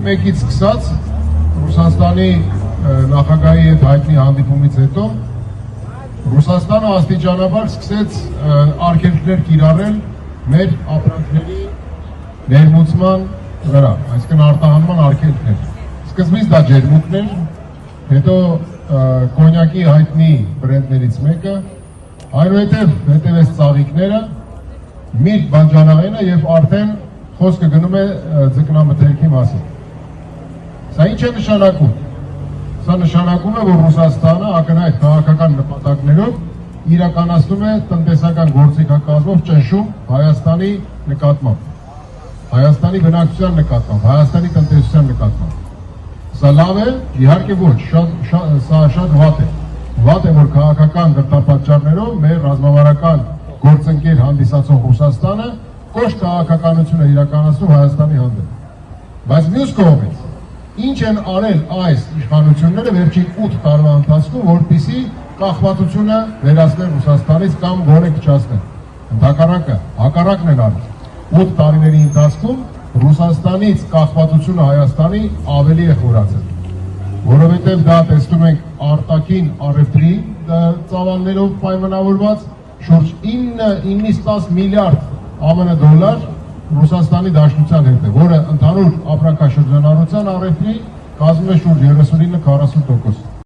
1-ից սկսած Ռուսաստանի նախագահի հետ հայտնի հանդիպումից հետո Ռուսաստանը աստիճանաբար սկսեց արգելքներ կիրառել մեր ապրանքների ներմուծման վրա, այսինքն արտահանման արգելքներ։ Սկզբից դա ջերմուկներ, հետո կոնյակի հայտնի բրենդներից մեկը, այնուհետև հետևեց ծաղիկները, միրգ բանջարեղենը եւ արդեն խոսքը գնում է ձկնամթերքի մասին։ Սա ինչ է նշանակում։ Սա նշանակում է, որ Ռուսաստանը ակնհայտ քաղաքական նպատակներով իրականացնում է տնտեսական գործիքակազմով ճնշում Հայաստանի նկատմամբ, Հայաստանի բնակչության նկատմամբ, Հայաստանի տնտեսության նկատմամբ։ Սա լավ է, իհարկե ոչ, սա շատ վատ է։ Վատ է, որ քաղաքական գտապատճառներով մեր ռազմավարական գործընկեր հանդիսացող Ռուսաստանը կոշտ քաղաքականություն է իրականացնում Հայաստանի հանդեպ։ Բայց մյուս կողմից ինչ են արել այս իշխանությունները վերջին 8 տարվա ընթացքում, որպեսզի կախվածությունը վերացնել Ռուսաստանից կամ գոնե քչացնել։ Ընդհակառակը, հակառակն են արել։ 8 տարիների ընթացքում Ռուսաստանից կախվածությունը Հայաստանի ավելի է խորացել, որովհետև դա տեսնում ենք արտաքին առևտրի ծավալներով պայմանավորված շուրջ 9-ից 10 միլիարդ ԱՄՆ դոլար Ռուսաստանի Դաշնության հետ է, որը ընդհանուր ապրանքաշրջանառության առևտրի կազմում է շուրջ 39-40%։